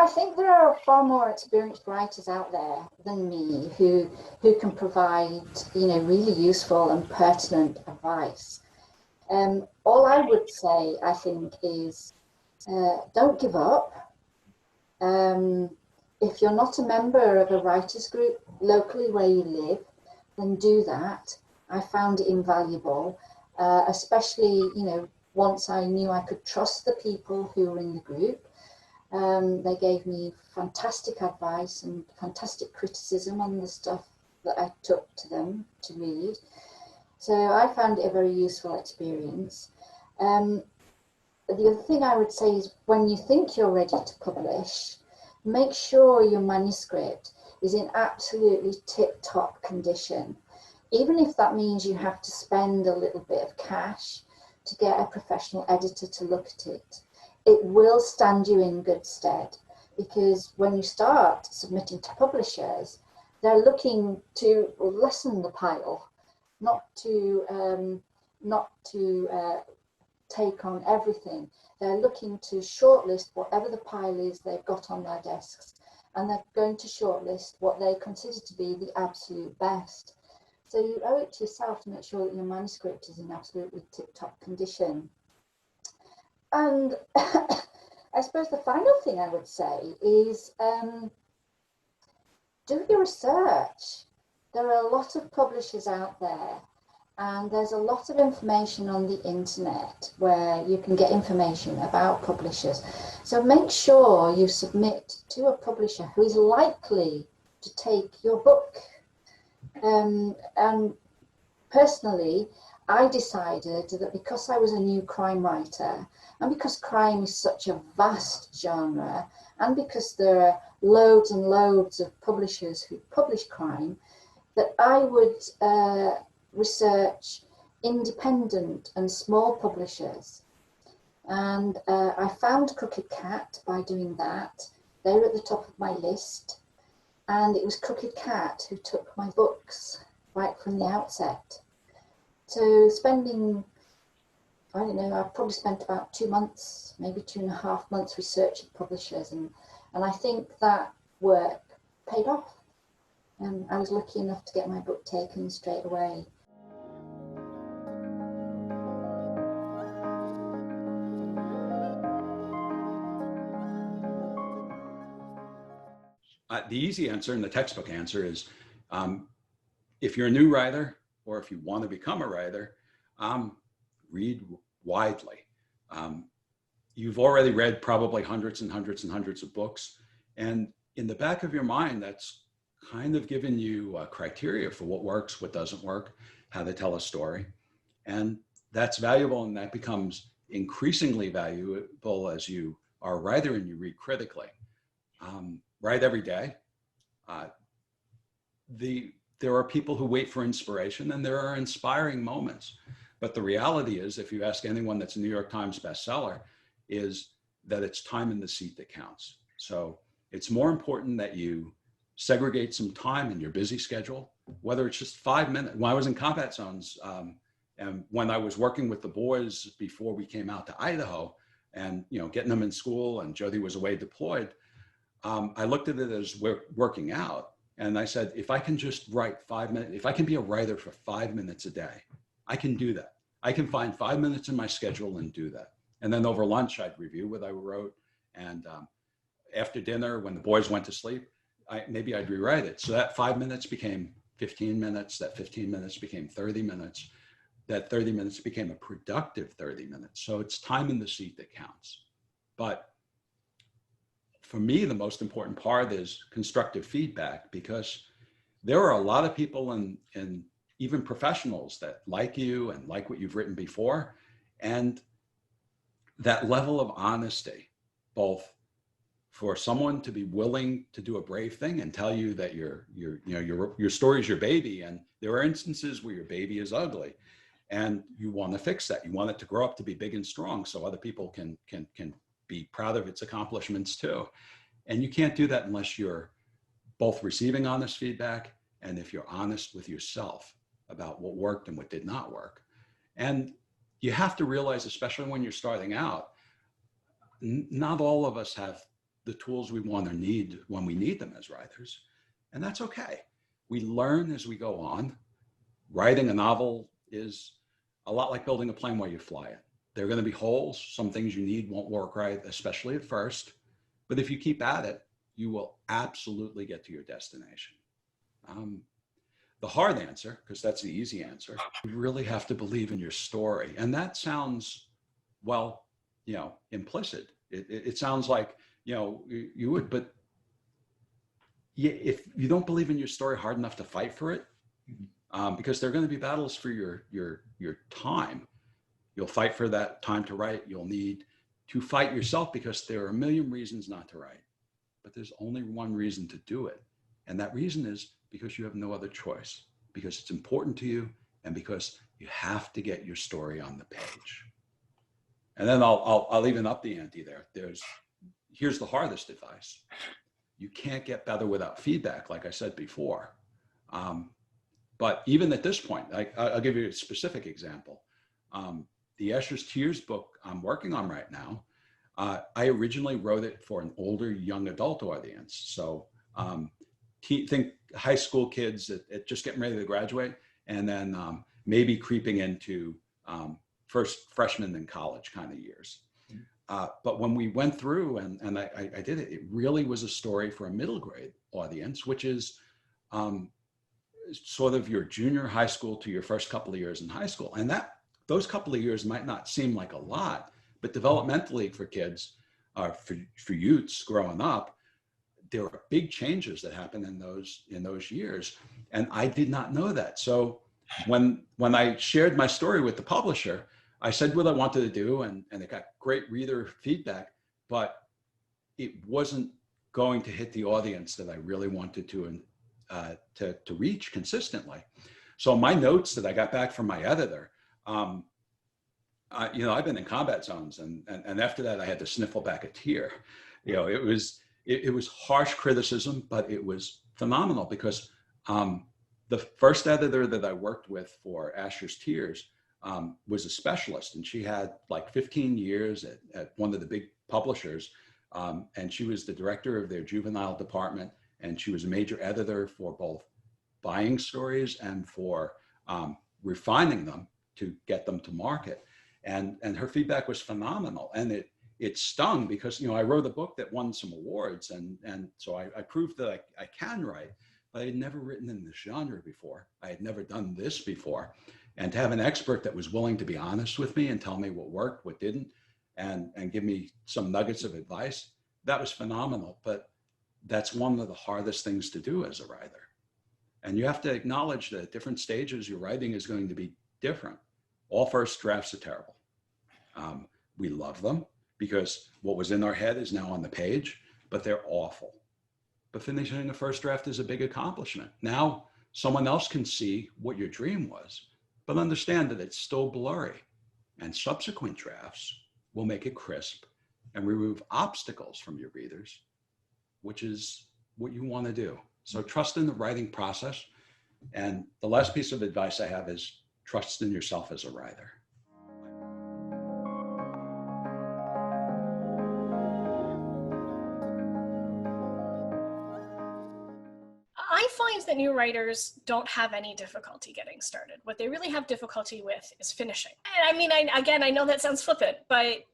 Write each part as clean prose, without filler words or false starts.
I think there are far more experienced writers out there than me who can provide, really useful and pertinent advice. All I would say, I think, is don't give up. If you're not a member of a writers group locally where you live, then do that. I found it invaluable, especially, once I knew I could trust the people who were in the group. They gave me fantastic advice and fantastic criticism on the stuff that I took to them to read. So I found it a very useful experience. The other thing I would say is when you think you're ready to publish, make sure your manuscript is in absolutely tip-top condition. Even if that means you have to spend a little bit of cash to get a professional editor to look at it, it will stand you in good stead, because when you start submitting to publishers, they're looking to lessen the pile, not to take on everything. They're looking to shortlist whatever the pile is they've got on their desks, and they're going to shortlist what they consider to be the absolute best. So you owe it to yourself to make sure that your manuscript is in absolutely tip-top condition. And I suppose the final thing I would say is do your research. There are a lot of publishers out there, and there's a lot of information on the internet where you can get information about publishers. So make sure you submit to a publisher who is likely to take your book. And personally, I decided that because I was a new crime writer, and because crime is such a vast genre, and because there are loads and loads of publishers who publish crime, that I would research independent and small publishers. And I found Crooked Cat by doing that. They were at the top of my list. And it was Crooked Cat who took my books right from the outset. So spending, I don't know, I've probably spent about 2 months, maybe 2.5 months researching publishers. And I think that work paid off. And I was lucky enough to get my book taken straight away. The easy answer and the textbook answer is if you're a new writer or if you want to become a writer, read widely. You've already read probably hundreds and hundreds and hundreds of books. And in the back of your mind, that's kind of given you criteria for what works, what doesn't work, how to tell a story. And that's valuable, and that becomes increasingly valuable as you are a writer and you read critically. Write every day. There are people who wait for inspiration, and there are inspiring moments. But the reality is, if you ask anyone that's a New York Times bestseller, is that it's time in the seat that counts. So it's more important that you segregate some time in your busy schedule, whether it's just 5 minutes. When I was in combat zones, and when I was working with the boys before we came out to Idaho, and getting them in school, and Jody was away deployed, I looked at it as working out. And I said, if I can just write 5 minutes, if I can be a writer for 5 minutes a day, I can do that. I can find 5 minutes in my schedule and do that. And then over lunch, I'd review what I wrote. And after dinner, when the boys went to sleep, maybe I'd rewrite it. So that 5 minutes became 15 minutes. That 15 minutes became 30 minutes. That 30 minutes became a productive 30 minutes. So it's time in the seat that counts. But for me, the most important part is constructive feedback, because there are a lot of people and even professionals that like you and like what you've written before. And that level of honesty, both for someone to be willing to do a brave thing and tell you that your story is your baby, and there are instances where your baby is ugly, and you want to fix that. You want it to grow up to be big and strong, so other people can be proud of its accomplishments too. And you can't do that unless you're both receiving honest feedback, and if you're honest with yourself about what worked and what did not work. And you have to realize, especially when you're starting out, not all of us have the tools we want or need when we need them as writers. And that's okay. We learn as we go on. Writing a novel is a lot like building a plane while you fly it. There are going to be holes. Some things you need won't work right, especially at first. But if you keep at it, you will absolutely get to your destination. The hard answer, because that's the easy answer, you really have to believe in your story. And that sounds, well, implicit. It sounds like, you would, but if you don't believe in your story hard enough to fight for it, because there are going to be battles for your time. You'll fight for that time to write. You'll need to fight yourself because there are a million reasons not to write, but there's only one reason to do it. And that reason is because you have no other choice, because it's important to you, and because you have to get your story on the page. And then I'll even up the ante there. Here's the hardest advice. You can't get better without feedback, like I said before. But even at this point, I'll give you a specific example. The Asher's Tears book I'm working on right now, I originally wrote it for an older young adult audience. So think high school kids that just getting ready to graduate, and then maybe creeping into first freshman in college kind of years. But when we went through and I did it, it really was a story for a middle grade audience, which is sort of your junior high school to your first couple of years in high school. And those couple of years might not seem like a lot, but developmentally for kids, for youths growing up, there are big changes that happen in those years. And I did not know that. So when I shared my story with the publisher, I said what I wanted to do, and it got great reader feedback, but it wasn't going to hit the audience that I really wanted to reach consistently. So my notes that I got back from my editor, I've been in combat zones, and after that I had to sniffle back a tear. It was harsh criticism, but it was phenomenal because the first editor that I worked with for Asher's Tears was a specialist, and she had like 15 years at one of the big publishers, and she was the director of their juvenile department, and she was a major editor for both buying stories and for refining them to get them to market. And her feedback was phenomenal, and it stung because I wrote a book that won some awards, and so I proved that I can write, but I had never written in this genre before. I had never done this before. And to have an expert that was willing to be honest with me and tell me what worked, what didn't, and give me some nuggets of advice, that was phenomenal. But that's one of the hardest things to do as a writer. And you have to acknowledge that at different stages, your writing is going to be different. All first drafts are terrible. We love them because what was in our head is now on the page, but they're awful. But finishing a first draft is a big accomplishment. Now someone else can see what your dream was, but understand that it's still blurry, and subsequent drafts will make it crisp and remove obstacles from your readers, which is what you want to do. So trust in the writing process. And the last piece of advice I have is trust in yourself as a writer. I find that new writers don't have any difficulty getting started. What they really have difficulty with is finishing. And I mean, I know that sounds flippant, but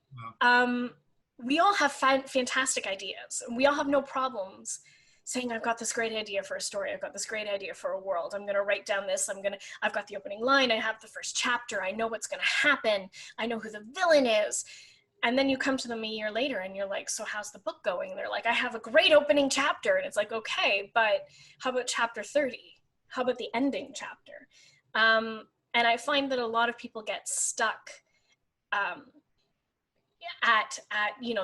we all have fantastic ideas. We all have no problems saying, I've got this great idea for a story. I've got this great idea for a world. I'm going to write down this. I've got the opening line. I have the first chapter. I know what's going to happen. I know who the villain is. And then you come to them a year later and you're like, so how's the book going? And they're like, I have a great opening chapter. And it's like, okay, but how about chapter 30? How about the ending chapter? And I find that a lot of people get stuck at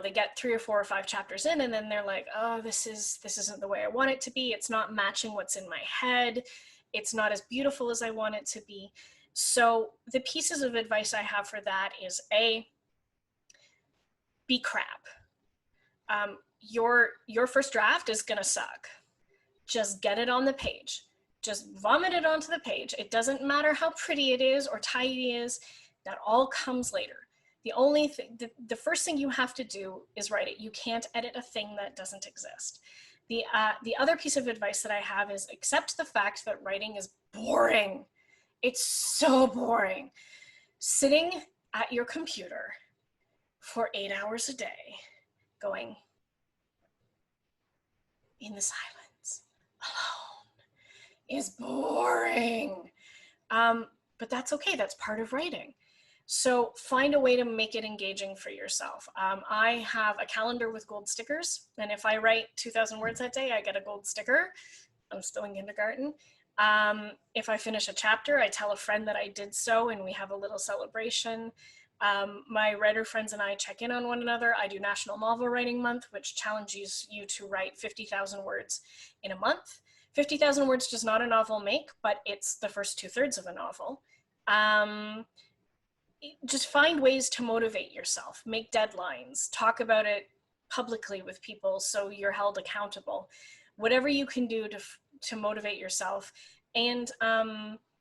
they get 3 or 4 or 5 chapters in, and then they're like, oh, this isn't the way I want it to be. It's not matching what's in my head. It's not as beautiful as I want it to be. So the pieces of advice I have for that is be crap. Your first draft is gonna suck. Just get it on the page. Just vomit it onto the page. It doesn't matter how pretty it is or tidy it is. That all comes later. The only thing, the first thing you have to do is write it. You can't edit a thing that doesn't exist. The other piece of advice that I have is accept the fact that writing is boring. It's so boring. Sitting at your computer for 8 hours a day, going in the silence, alone, is boring. But that's okay. That's part of writing. So find a way to make it engaging for yourself. I have a calendar with gold stickers, and if I write 2,000 words that day, I get a gold sticker. I'm still in kindergarten. If I finish a chapter, I tell a friend that I did so, and we have a little celebration. My writer friends and I check in on one another. I do National Novel Writing Month, which challenges you to write 50,000 words in a month. 50,000 words does not a novel make, but it's the first 2/3 of a novel. Just find ways to motivate yourself, make deadlines, talk about it publicly with people so you're held accountable. Whatever you can do to motivate yourself. And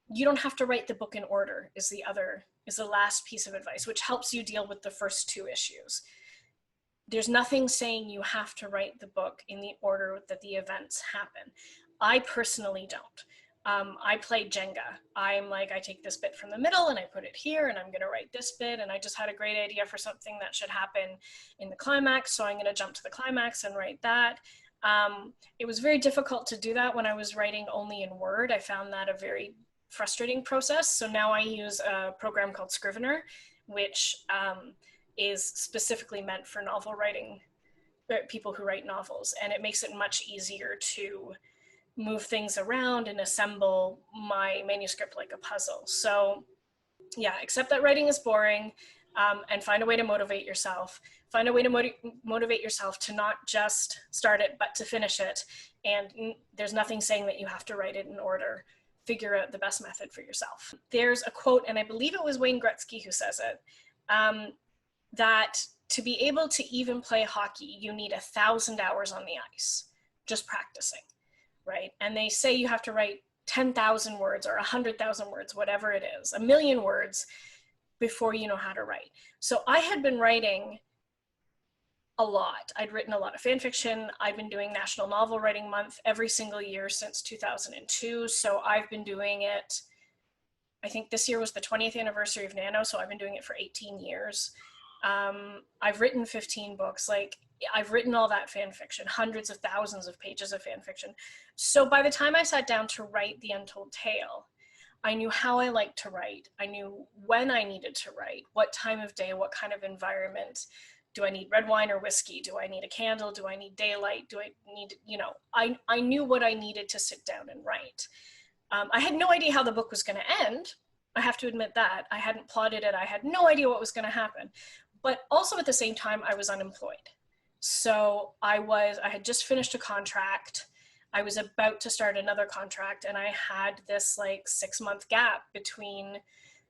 you don't have to write the book in order is the last piece of advice, which helps you deal with the first 2 issues. There's nothing saying you have to write the book in the order that the events happen. I personally don't. I play Jenga. I'm like, I take this bit from the middle and I put it here, and I'm going to write this bit, and I just had a great idea for something that should happen in the climax, so I'm going to jump to the climax and write that. It was very difficult to do that when I was writing only in Word. I found that a very frustrating process. So now I use a program called Scrivener, which is specifically meant for novel writing, people who write novels, and it makes it much easier to move things around and assemble my manuscript like a puzzle. So yeah, accept that writing is boring, and find a way to motivate yourself. Find a way to motivate yourself to not just start it, but to finish it. And there's nothing saying that you have to write it in order. Figure out the best method for yourself. There's a quote, and I believe it was Wayne Gretzky who says it, that to be able to even play hockey, you need 1,000 hours on the ice, just practicing. Right? And they say you have to write 10,000 words or 100,000 words, whatever it is, 1,000,000 words before you know how to write. So I had been writing a lot. I'd written a lot of fan fiction. I've been doing National Novel Writing Month every single year since 2002. So I've been doing it, I think this year was the 20th anniversary of Nano. So I've been doing it for 18 years. I've written 15 books. Like, I've written all that fan fiction, hundreds of thousands of pages of fan fiction. So by the time I sat down to write The Untold Tale, I knew how I liked to write. I knew when I needed to write, what time of day, what kind of environment. Do I need red wine or whiskey? Do I need a candle? Do I need daylight? Do I need, I knew what I needed to sit down and write. I had no idea how the book was going to end. I have to admit that. I hadn't plotted it. I had no idea what was going to happen. But also at the same time, I was unemployed. So I had just finished a contract. I was about to start another contract, and I had this like 6-month gap between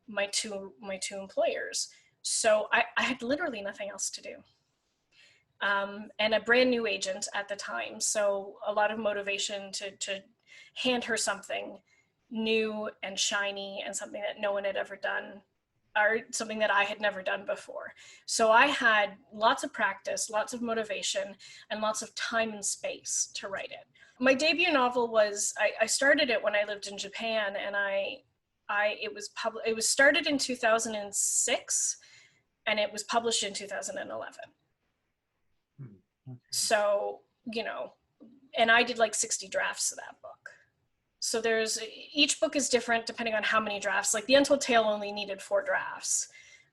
my two employers. So I had literally nothing else to do. And a brand new agent at the time. So a lot of motivation to hand her something new and shiny and something that no one had ever done, or something that I had never done before. So I had lots of practice, lots of motivation, and lots of time and space to write it. My debut novel was, I started it when I lived in Japan, and it was started in 2006, and it was published in 2011. Okay. So, and I did like 60 drafts of that book. So each book is different depending on how many drafts. Like The Untold Tale only needed 4 drafts.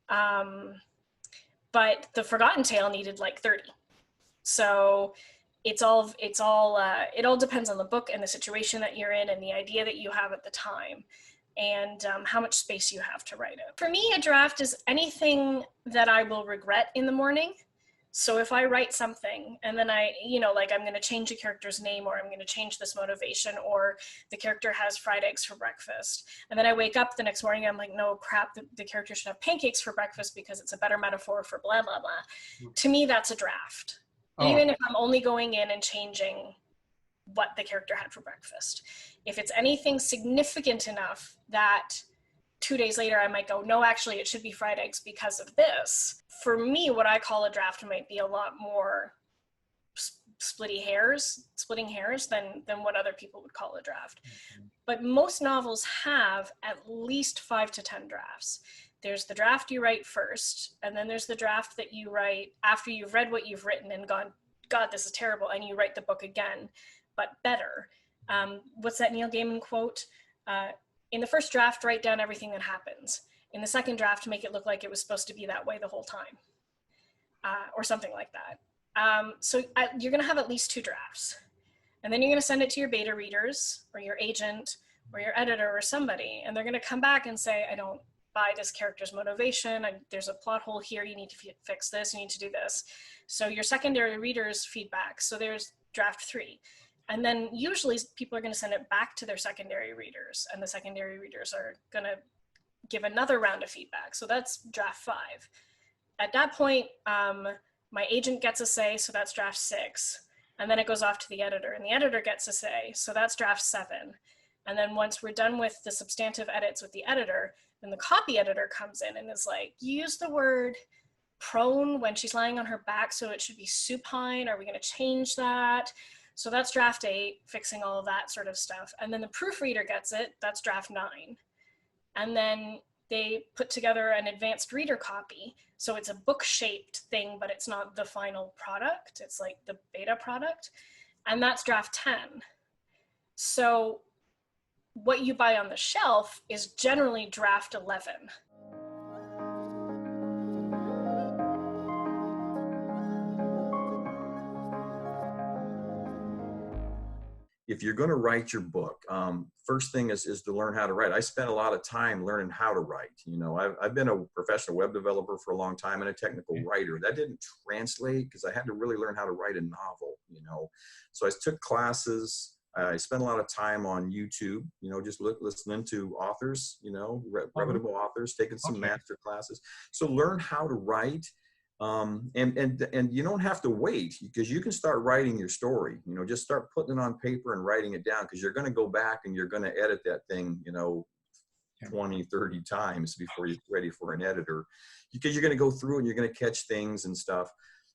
But The Forgotten Tale needed like 30. So it all depends on the book and the situation that you're in and the idea that you have at the time, and how much space you have to write it. For me, a draft is anything that I will regret in the morning. So if I write something and then I'm going to change a character's name, or I'm going to change this motivation, or the character has fried eggs for breakfast, and then I wake up the next morning, I'm like, no crap, the character should have pancakes for breakfast because it's a better metaphor for blah, blah, blah. To me, that's a draft. Oh. Even if I'm only going in and changing what the character had for breakfast. If it's anything significant enough that 2 days later, I might go, no, actually, it should be fried eggs because of this. For me, what I call a draft might be a lot more splitting hairs than what other people would call a draft. Mm-hmm. But most novels have at least 5 to 10 drafts. There's the draft you write first, and then there's the draft that you write after you've read what you've written and gone, God, this is terrible, and you write the book again, but better. What's that Neil Gaiman quote? In the first draft, write down everything that happens. In the second draft, make it look like it was supposed to be that way the whole time, or something like that. So you're going to have at least 2 drafts. And then you're going to send it to your beta readers or your agent or your editor or somebody, and they're going to come back and say, I don't buy this character's motivation. There's a plot hole here. You need to fix this. You need to do this. So your secondary readers feedback. So there's draft 3. And then usually people are going to send it back to their secondary readers, and the secondary readers are going to give another round of feedback. So that's draft 5. At that point, my agent gets a say, so that's draft 6. And then it goes off to the editor, and the editor gets a say, so that's draft 7. And then once we're done with the substantive edits with the editor, then the copy editor comes in and is like, you use the word prone when she's lying on her back, so it should be supine. Are we going to change that? So that's draft 8, fixing all of that sort of stuff. And then the proofreader gets it, that's draft 9. And then they put together an advanced reader copy. So it's a book-shaped thing, but it's not the final product. It's like the beta product. And that's draft 10. So what you buy on the shelf is generally draft 11. If you're going to write your book, first thing is to learn how to write. I spent a lot of time learning how to write. You know, I've been a professional web developer for a long time and a technical writer. That didn't translate because I had to really learn how to write a novel, you know. So I took classes. I spent a lot of time on YouTube, you know, just listening to authors, you know, reputable authors, taking some master classes. So learn how to write. And you don't have to wait, because you can start writing your story, you know, just start putting it on paper and writing it down, because you're going to go back and you're going to edit that thing, you know, 20, 30 times before you're ready for an editor, because you're going to go through and you're going to catch things and stuff.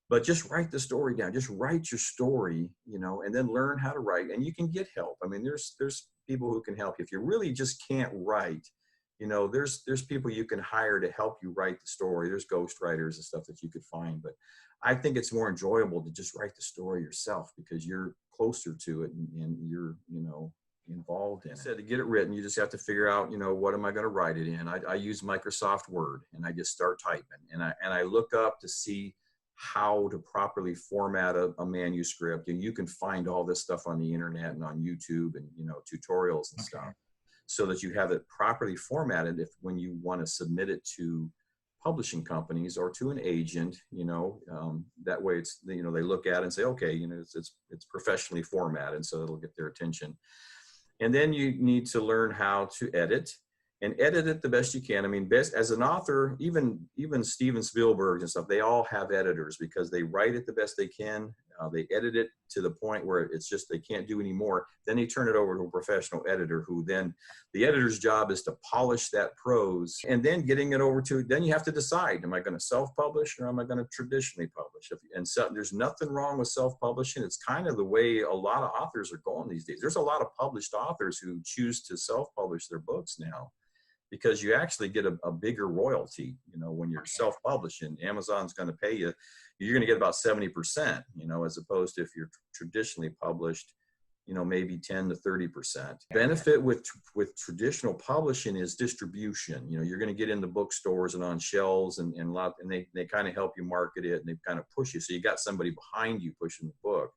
But just write the story down, just write your story, you know, and then learn how to write. And you can get help. I mean, there's people who can help you. If you really just can't write, you know, there's people you can hire to help you write the story. There's ghostwriters and stuff that you could find. But I think it's more enjoyable to just write the story yourself, because you're closer to it and you're, you know, involved in it. To get it written, you just have to figure out, you know, what am I going to write it in? I use Microsoft Word, and I just start typing, and I look up to see how to properly format a manuscript. And you can find all this stuff on the internet and on YouTube and, you know, tutorials and stuff, so that you have it properly formatted when you want to submit it to publishing companies or to an agent, you know, that way it's, you know, they look at it and say, okay, you know, it's professionally formatted, so it'll get their attention. And then you need to learn how to edit, and edit it the best you can. I mean, best as an author, even Steven Spielberg and stuff, they all have editors, because they write it the best they can. They edit it to the point where it's just they can't do anymore. Then they turn it over to a professional editor, who then the editor's job is to polish that prose, and then getting it over to, then you have to decide, am I going to self-publish or am I going to traditionally publish? And so there's nothing wrong with self-publishing. It's kind of the way a lot of authors are going these days. There's a lot of published authors who choose to self-publish their books now, because you actually get a bigger royalty, you know, when you're self-publishing. Amazon's going to pay you, you're going to get about 70%, you know, as opposed to if you're traditionally published, you know, maybe 10 to 30%. Benefit with traditional publishing is distribution. You know, you're going to get into bookstores and on shelves and they kind of help you market it, and they kind of push you. So you got somebody behind you pushing the book.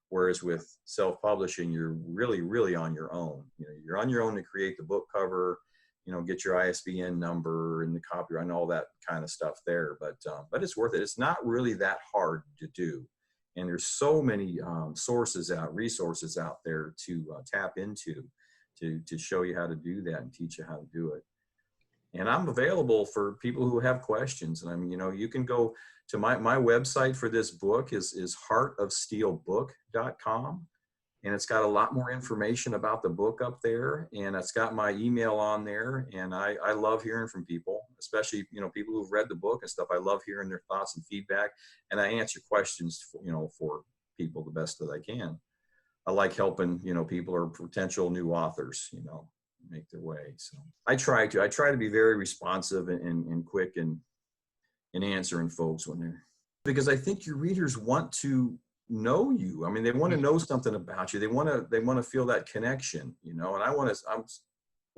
Whereas with self-publishing, you're really, really on your own. You know, you're on your own to create the book cover, you know, get your ISBN number and the copyright and all that kind of stuff there. But it's worth it. It's not really that hard to do. And there's so many resources out there to tap into to show you how to do that and teach you how to do it. And I'm available for people who have questions. And I mean, you know, you can go to my website for this book is heartofsteelbook.com. and it's got a lot more information about the book up there, and it's got my email on there. And I love hearing from people, especially, you know, people who've read the book and stuff. I love hearing their thoughts and feedback, and I answer questions for, you know, for people the best that I can. I like helping, you know, people or potential new authors, you know, make their way. So I try to be very responsive and quick and answering folks when they're, because I think your readers want to know you. I mean, they want to know something about you. They want to feel that connection, you know, and I want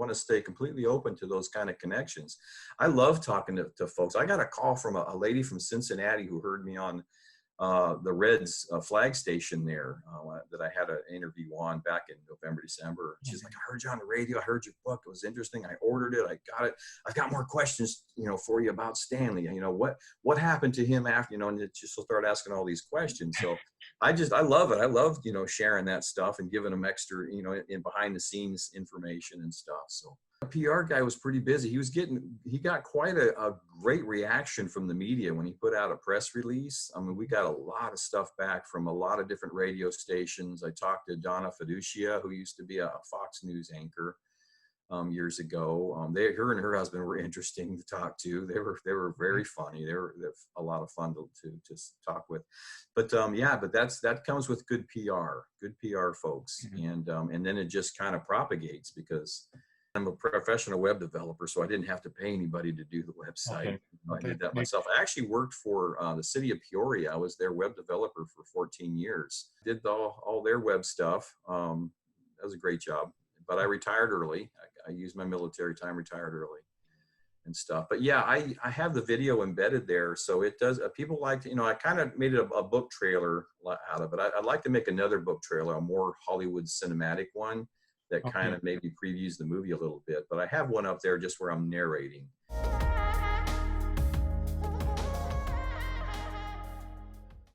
to stay completely open to those kind of connections. I love talking to folks. I got a call from a lady from Cincinnati who heard me on the Reds flag station there that I had an interview on back in November, December. She's like, I heard you on the radio. I heard your book. It was interesting. I ordered it. I got it. I've got more questions, you know, for you about Stanley. You know, what happened to him after, you know, and she'll start asking all these questions. So I love it. I love, you know, sharing that stuff and giving them extra, you know, in behind the scenes information and stuff. So the PR guy was pretty busy. He got quite a great reaction from the media when he put out a press release. I mean, we got a lot of stuff back from a lot of different radio stations. I talked to Donna Fiducia, who used to be a Fox News anchor years ago. Her and her husband were interesting to talk to. They were very funny. They're a lot of fun to talk with. But but that comes with good PR folks, and then it just kind of propagates because I'm a professional web developer, so I didn't have to pay anybody to do the website. I did that myself. I actually worked for the city of Peoria. I was their web developer for 14 years. Did all their web stuff. That was a great job. But I retired early. I used my military time, retired early and stuff. But yeah, I have the video embedded there. So it does, people like to, you know, I kind of made it a book trailer out of it. I'd like to make another book trailer, a more Hollywood cinematic one that kind of maybe previews the movie a little bit. But I have one up there just where I'm narrating.